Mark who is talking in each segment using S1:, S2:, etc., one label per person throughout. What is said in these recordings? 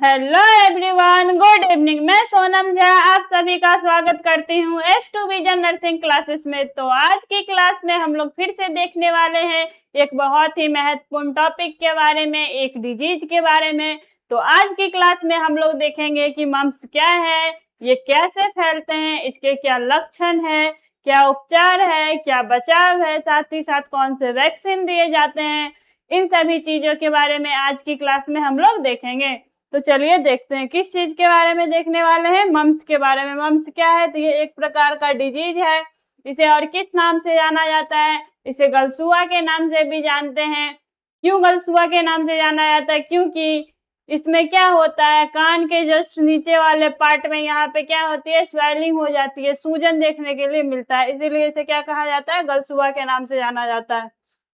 S1: Hello everyone, good evening. मैं सोनम झा आप सभी का स्वागत करती हूँ S2 विजन नर्सिंग क्लासेस में। तो आज की क्लास में हम लोग फिर से देखने वाले हैं एक बहुत ही महत्वपूर्ण टॉपिक के बारे में, एक डिजीज के बारे में। तो आज की क्लास में हम लोग देखेंगे कि मम्प्स क्या है, ये कैसे फैलते हैं, इसके क्या लक्षण है, क्या उपचार है, क्या बचाव है, साथ ही साथ कौन से वैक्सीन दिए जाते हैं। इन सभी चीजों के बारे में आज की क्लास में हम लोग देखेंगे। तो चलिए देखते हैं किस चीज के बारे में देखने वाले हैं। मम्प्स के बारे में। मम्प्स क्या है? तो ये एक प्रकार का डिजीज है। इसे और किस नाम से जाना जाता है? इसे गलसुआ के नाम से भी जानते हैं। क्यों गलसुआ के नाम से जाना जाता है? क्योंकि इसमें क्या होता है, कान के जस्ट नीचे वाले पार्ट में यहाँ पे क्या होती है, स्वेलिंग हो जाती है, सूजन देखने के लिए मिलता है, इसीलिए इसे क्या कहा जाता है, गलसुआ के नाम से जाना जाता है।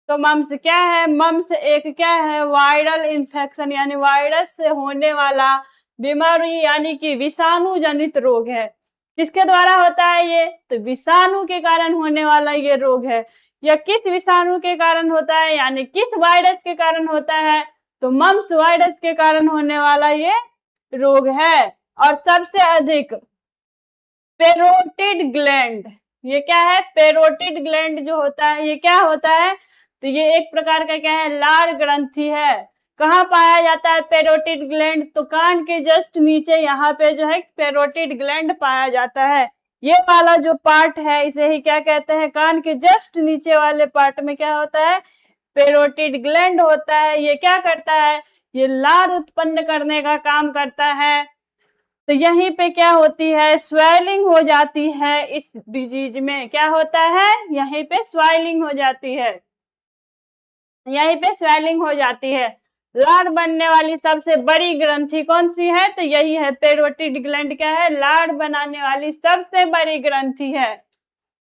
S1: तो मम्प्स क्या है? मम्प्स एक क्या है, वायरल इन्फेक्शन यानी वायरस से होने वाला बीमारी यानी कि विषाणु जनित रोग है। किसके द्वारा होता है ये? तो विषाणु के कारण होने वाला ये रोग है। या किस विषाणु के कारण होता है यानी किस वायरस के कारण होता है? तो मम्प्स वायरस के कारण होने वाला ये रोग है। और सबसे अधिक पेरोटिड ग्लैंड, ये क्या है, पेरोटिड ग्लैंड जो होता है ये क्या होता है? तो ये एक प्रकार का क्या है, लार ग्रंथि है। कहाँ पाया जाता है पेरोटिड ग्लैंड? तो कान के जस्ट नीचे यहाँ पे जो है पेरोटिड ग्लैंड पाया जाता है। ये वाला जो पार्ट है इसे ही क्या कहते हैं, कान के जस्ट नीचे वाले पार्ट में क्या होता है, पेरोटिड ग्लैंड होता है। ये क्या करता है, ये लार उत्पन्न करने का काम करता है। तो यहीं पे क्या होती है, स्वेलिंग हो जाती है। इस डिजीज में क्या होता है, यहीं पे स्वेलिंग हो जाती है, यहीं पे स्वेलिंग हो जाती है। लार बनने वाली सबसे बड़ी ग्रंथि कौन सी है? तो यही है पेरोटिड ग्लैंड। क्या है, लार बनाने वाली सबसे बड़ी ग्रंथि है।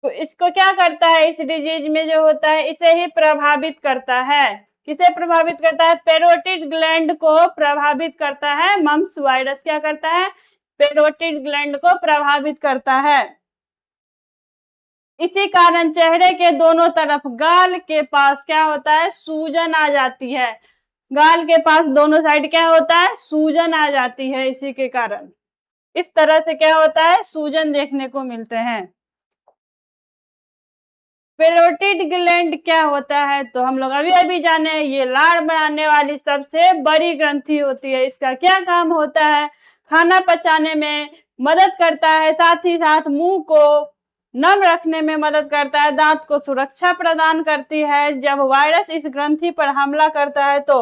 S1: तो इसको क्या करता है, इस डिजीज में जो होता है इसे ही प्रभावित करता है। किसे प्रभावित करता है? पेरोटिड ग्लैंड को प्रभावित करता है। मम्प्स वायरस क्या करता है, पेरोटिड ग्लैंड को प्रभावित करता है। इसी कारण चेहरे के दोनों तरफ गाल के पास क्या होता है, सूजन आ जाती है। गाल के पास दोनों साइड क्या होता है, सूजन आ जाती है। इसी के कारण इस तरह से क्या होता है, सूजन देखने को मिलते हैं। पेरोटिड ग्लैंड क्या होता है? तो हम लोग अभी अभी जाने, ये लार बनाने वाली सबसे बड़ी ग्रंथि होती है। इसका क्या काम होता है, खाना पचाने में मदद करता है, साथ ही साथ मुंह को नम रखने में मदद करता है, दांत को सुरक्षा प्रदान करती है। जब वायरस इस ग्रंथि पर हमला करता है तो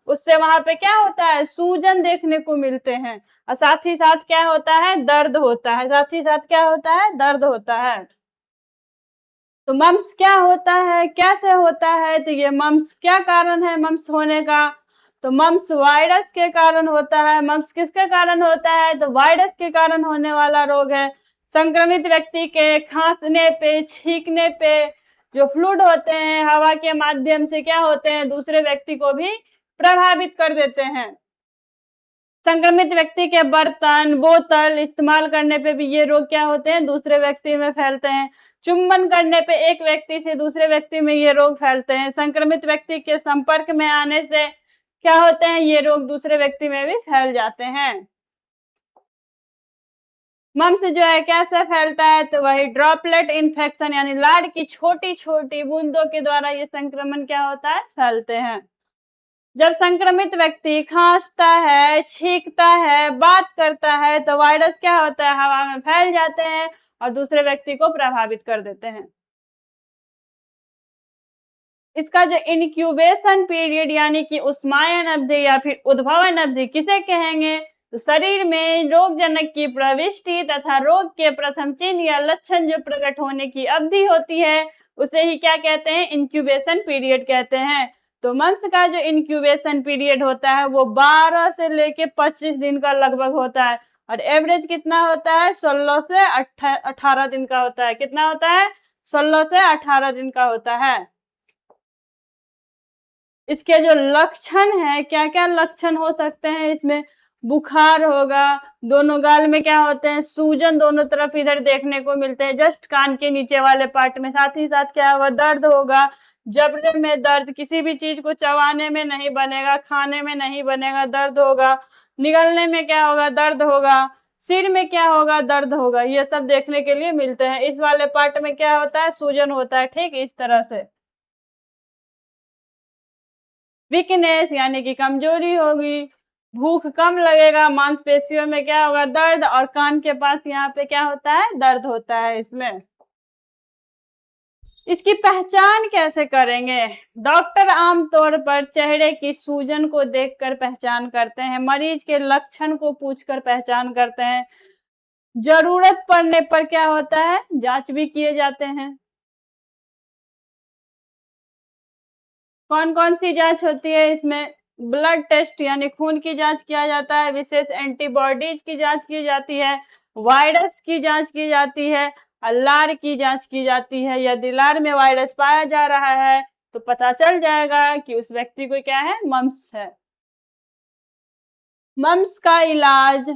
S1: उससे वहां पे क्या होता है, सूजन देखने को मिलते हैं। और साथ ही साथ क्या होता है, दर्द होता है। साथ ही साथ क्या होता है, दर्द होता है। तो मम्प्स क्या होता है, कैसे होता है? तो ये मम्प्स क्या कारण है मम्प्स होने का? तो मम्प्स वायरस के कारण होता है। मम्प्स किसके कारण होता है? तो वायरस के कारण होने वाला रोग है। संक्रमित व्यक्ति के खांसने पे, छींकने पे जो फ्लूइड होते हैं हवा के माध्यम से क्या होते हैं, दूसरे व्यक्ति को भी प्रभावित कर देते हैं। संक्रमित व्यक्ति के बर्तन, बोतल इस्तेमाल करने पे भी ये रोग क्या होते हैं, दूसरे व्यक्ति में फैलते हैं। चुंबन करने पे एक व्यक्ति से दूसरे व्यक्ति में ये रोग फैलते हैं। संक्रमित व्यक्ति के संपर्क में आने से क्या होते हैं, ये रोग दूसरे व्यक्ति में भी फैल जाते हैं। मम्प्स जो है कैसे फैलता है? तो वही ड्रॉपलेट इन्फेक्शन यानी लार की छोटी छोटी बूंदों के द्वारा ये संक्रमण क्या होता है, फैलते हैं। जब संक्रमित व्यक्ति खांसता है, छींकता है, बात करता है तो वायरस क्या होता है, हवा में फैल जाते हैं और दूसरे व्यक्ति को प्रभावित कर देते हैं। इसका जो इनक्यूबेशन पीरियड यानी कि उष्मायन अवधि या फिर उद्भवन अवधि किसे कहेंगे? तो शरीर में रोगजनक की प्रविष्टि तथा रोग के प्रथम चिन्ह या लक्षण जो प्रकट होने की अवधि होती है उसे ही क्या कहते हैं, इंक्यूबेशन पीरियड कहते हैं। तो मम्प्स का जो इंक्यूबेशन पीरियड होता है वो 12 से लेके 25 दिन का लगभग होता है। और एवरेज कितना होता है, 16 से 18 दिन का होता है। कितना होता है, 16 से 18 दिन का होता है। इसके जो लक्षण है, क्या क्या लक्षण हो सकते हैं इसमें, बुखार होगा, दोनों गाल में क्या होते हैं, सूजन दोनों तरफ इधर देखने को मिलते हैं, जस्ट कान के नीचे वाले पार्ट में। साथ ही साथ क्या होगा, दर्द होगा, जबड़े में दर्द, किसी भी चीज को चबाने में नहीं बनेगा, खाने में नहीं बनेगा, दर्द होगा। निगलने में क्या होगा, दर्द होगा, सिर में क्या होगा, दर्द होगा, ये सब देखने के लिए मिलते हैं। इस वाले पार्ट में क्या होता है, सूजन होता है, ठीक इस तरह से। वीकनेस यानी कि कमजोरी होगी, भूख कम लगेगा, मांसपेशियों में क्या होगा, दर्द, और कान के पास यहाँ पे क्या होता है, दर्द होता है इसमें। इसकी पहचान कैसे करेंगे? डॉक्टर आमतौर पर चेहरे की सूजन को देखकर पहचान करते हैं, मरीज के लक्षण को पूछकर पहचान करते हैं, जरूरत पड़ने पर क्या होता है, जांच भी किए जाते हैं। कौन कौन सी जांच होती है इसमें? ब्लड टेस्ट यानी खून की जांच किया जाता है, विशेष एंटीबॉडीज की जांच की जाती है, वायरस की जांच की जाती है, लार की जांच की जाती है। यदि लार में वायरस पाया जा रहा है तो पता चल जाएगा कि उस व्यक्ति को क्या है, मम्स है। मम्स का इलाज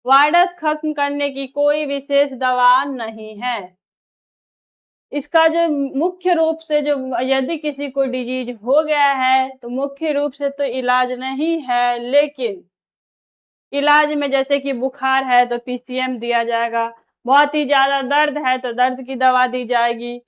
S1: वायरस खत्म करने की कोई विशेष दवा नहीं है। इसका जो मुख्य रूप से जो, यदि किसी को डिजीज हो गया है तो मुख्य रूप से तो इलाज नहीं है, लेकिन इलाज में जैसे कि बुखार है तो पीसीएम दिया जाएगा, बहुत ही ज्यादा दर्द है तो दर्द की दवा दी जाएगी,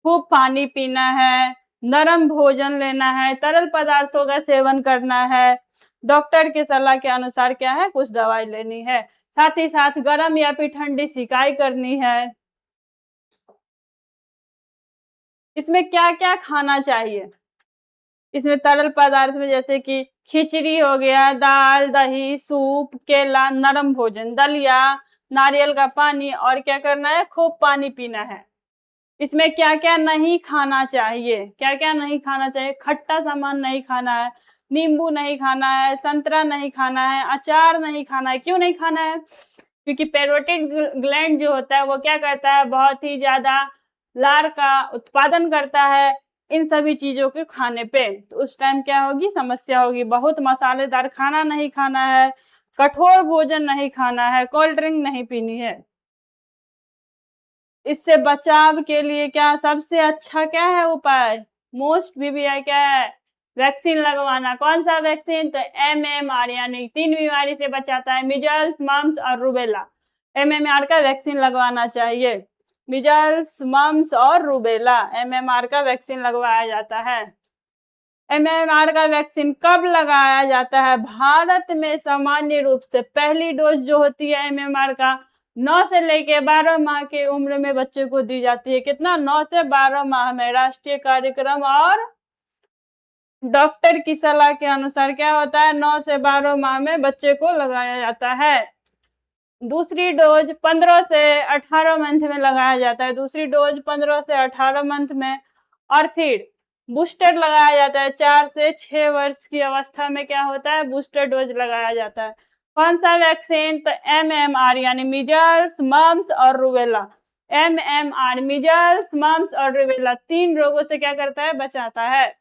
S1: खूब पानी पीना है, नरम भोजन लेना है, तरल पदार्थों का सेवन करना है, डॉक्टर की सलाह के अनुसार क्या है, कुछ दवाई लेनी है, साथ ही साथ गर्म या फिर ठंडी सिकाई करनी है। इसमें क्या क्या खाना चाहिए? इसमें तरल पदार्थ में जैसे कि खिचड़ी हो गया, दाल, दही, सूप, केला, नरम भोजन, दलिया, नारियल का पानी, और क्या करना है, खूब पानी पीना है। इसमें क्या क्या नहीं खाना चाहिए? क्या क्या नहीं खाना चाहिए? खट्टा सामान नहीं खाना है, नींबू नहीं खाना है, संतरा नहीं खाना है, अचार नहीं खाना है। क्यों नहीं खाना है? क्योंकि पैरोटिड ग्लैंड जो होता है वो क्या करता है, बहुत ही ज्यादा लार का उत्पादन करता है इन सभी चीजों के खाने पे, तो उस टाइम क्या होगी, समस्या होगी। बहुत मसालेदार खाना नहीं खाना है, कठोर भोजन नहीं खाना है, कोल्ड ड्रिंक नहीं पीनी है। इससे बचाव के लिए क्या सबसे अच्छा क्या है उपाय? मोस्ट बीबीआई क्या है, वैक्सीन लगवाना। कौन सा वैक्सीन? तो MMR यानी 3 बीमारी से बचाता है, मिजल्स, मम्स और रूबेला। MMR का वैक्सीन लगवाना चाहिए, मिजल्स, मम्स और रूबेला, MMR का वैक्सीन लगवाया जाता है। MMR का वैक्सीन कब लगाया जाता है? भारत में सामान्य रूप से पहली डोज जो होती है MMR का 9 से लेके 12 माह की उम्र में बच्चे को दी जाती है। कितना? 9 से 12 माह में। राष्ट्रीय कार्यक्रम और डॉक्टर की सलाह के अनुसार क्या होता है, 9 से 12 माह में बच्चे को लगाया जाता है। दूसरी डोज 15 से 18 मंथ में लगाया जाता है, दूसरी डोज 15 से 18 मंथ में। और फिर बूस्टर लगाया जाता है, 4 से 6 वर्ष की अवस्था में क्या होता है, बूस्टर डोज लगाया जाता है। कौन सा वैक्सीन? तो MMR यानी मीजल्स, मम्स और रूबेला। MMR मीजल्स, मम्स और रूबेला 3 रोगों से क्या करता है, बचाता है।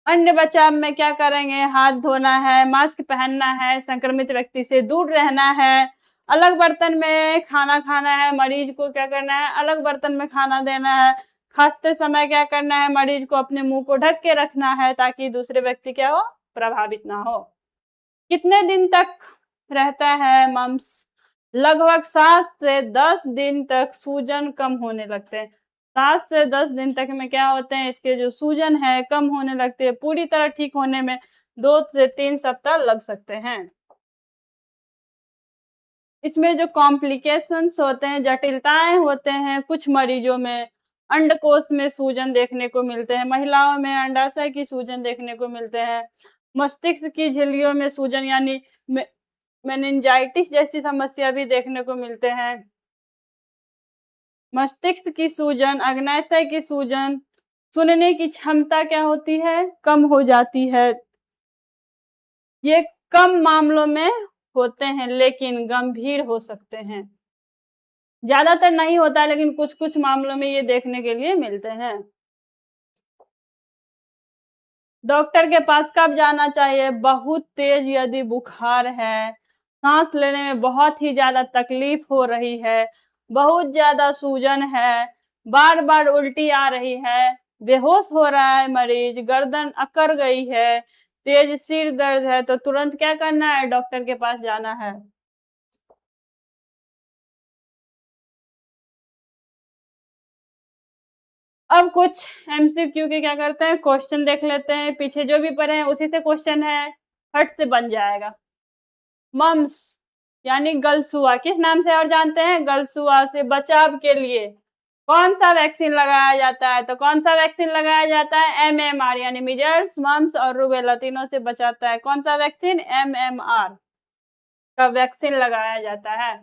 S1: अन्य बचाव में क्या करेंगे? हाथ धोना है, मास्क पहनना है, संक्रमित व्यक्ति से दूर रहना है, अलग बर्तन में खाना खाना है, मरीज को क्या करना है, अलग बर्तन में खाना देना है, खांसते समय क्या करना है, मरीज को अपने मुंह को ढक के रखना है ताकि दूसरे व्यक्ति क्या हो, प्रभावित ना हो। कितने दिन तक रहता है मम्स? लगभग 7 से 10 दिन तक सूजन कम होने लगते हैं। 7 से 10 दिन तक में क्या होते हैं, इसके जो सूजन है कम होने लगते हैं। पूरी तरह ठीक होने में 2 से 3 सप्ताह लग सकते हैं। इसमें जो कॉम्प्लिकेशंस होते हैं, जटिलताएं होते हैं, कुछ मरीजों में अंडकोश में सूजन देखने को मिलते हैं, महिलाओं में अंडाशय की सूजन देखने को मिलते हैं, मस्तिष्क की झिल्लियों में सूजन यानी मेनिंजाइटिस जैसी समस्या भी देखने को मिलते हैं। मस्तिष्क की सूजन, अग्नाशय की सूजन, सुनने की क्षमता क्या होती है, कम हो जाती है। ये कम मामलों में होते हैं लेकिन गंभीर हो सकते हैं। ज्यादातर नहीं होता लेकिन कुछ कुछ मामलों में ये देखने के लिए मिलते हैं। डॉक्टर के पास कब जाना चाहिए? बहुत तेज यदि बुखार है, सांस लेने में बहुत ही ज्यादा तकलीफ हो रही है, बहुत ज्यादा सूजन है, बार बार उल्टी आ रही है, बेहोश हो रहा है मरीज, गर्दन अकड़ गई है, तेज सिर दर्द है तो तुरंत क्या करना है, डॉक्टर के पास जाना है। अब कुछ एमसीक्यू के क्या करते हैं, क्वेश्चन देख लेते हैं, पीछे जो भी पढ़े हैं उसी से क्वेश्चन है, फट से बन जाएगा। मम्स यानी गलसुआ किस नाम से और जानते हैं, गलसुआ से बचाव के लिए कौन सा वैक्सीन लगाया जाता है, तो कौन सा वैक्सीन लगाया जाता है, एमएमआर यानी मीजल्स मम्स और रूबेला तीनों से बचाता है। कौन सा वैक्सीन, एमएमआर का वैक्सीन लगाया जाता है।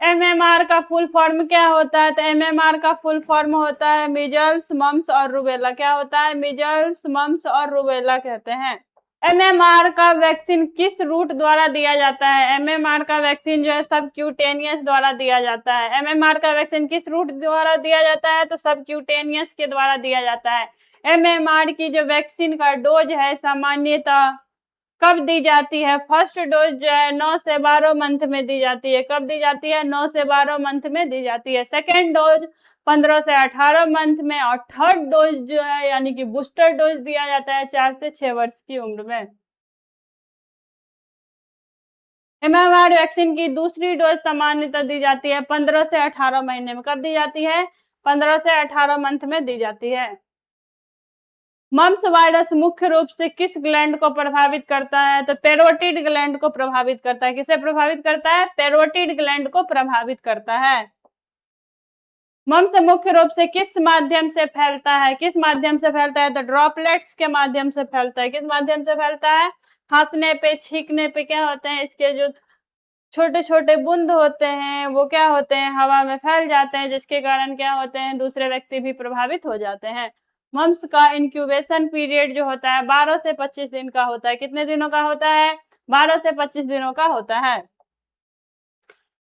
S1: एमएमआर का फुल फॉर्म क्या होता है, तो एमएमआर का फुल फॉर्म होता है मीजल्स मम्स और रूबेला। क्या होता है, मीजल्स मम्स और रूबेला कहते हैं। एमएमआर का वैक्सीन किस रूट द्वारा दिया जाता है, एमएमआर का वैक्सीन जो है सबक्यूटेनियस द्वारा दिया जाता है। एमएमआर का वैक्सीन किस रूट द्वारा दिया जाता है, तो सबक्यूटेनियस के द्वारा दिया जाता है। एमएमआर की जो वैक्सीन का डोज है सामान्यतः कब दी जाती है, फर्स्ट डोज जो है 9 से 12 मंथ में दी जाती है। कब दी जाती है, 9 से 12 मंथ में दी जाती है। सेकेंड डोज 15 से 18 मंथ में, और थर्ड डोज जो है यानी कि बूस्टर डोज दिया जाता है 4 से 6 वर्ष की उम्र में। एमएमआर वैक्सीन की दूसरी डोज सामान्यतः दी जाती है 15 से 18 महीने में। कब दी जाती है, 15 से 18 मंथ में दी जाती है। मम्स वायरस मुख्य रूप से किस ग्लैंड को प्रभावित करता है, तो पैरोटिड ग्लैंड को प्रभावित करता है। किसे प्रभावित करता है, पैरोटिड ग्लैंड को प्रभावित करता है। मम्स मुख्य रूप से किस माध्यम से फैलता है, किस माध्यम से फैलता है, तो ड्रॉपलेट्स के माध्यम से फैलता है। किस माध्यम से फैलता है, खांसने पे छींकने पे क्या होते हैं, इसके जो छोटे छोटे बूंद होते हैं वो क्या होते हैं, हवा में फैल जाते हैं, जिसके कारण क्या होते हैं, दूसरे व्यक्ति भी प्रभावित हो जाते हैं। मम्स का इंक्यूबेशन पीरियड जो होता है 12 से 25 दिन का होता है। कितने दिनों का होता है, 12 से 25 दिनों का होता है।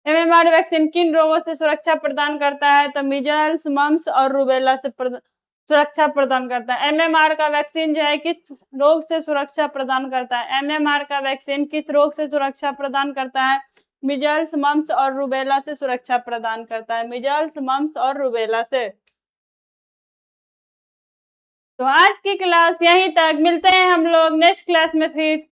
S1: एमएमआर वैक्सीन किन रोगों से सुरक्षा प्रदान करता है, तो मीजल्स मम्स और रूबेला से सुरक्षा प्रदान करता है। एमएमआर का वैक्सीन जो है किस रोग से सुरक्षा प्रदान करता है, एमएमआर का वैक्सीन किस रोग से सुरक्षा प्रदान करता है, मिजल्स मम्स और रूबेला से सुरक्षा प्रदान करता है। मिजल्स मम्स और रूबेला से। तो आज की क्लास यहीं तक, मिलते हैं हम लोग नेक्स्ट क्लास में फिर।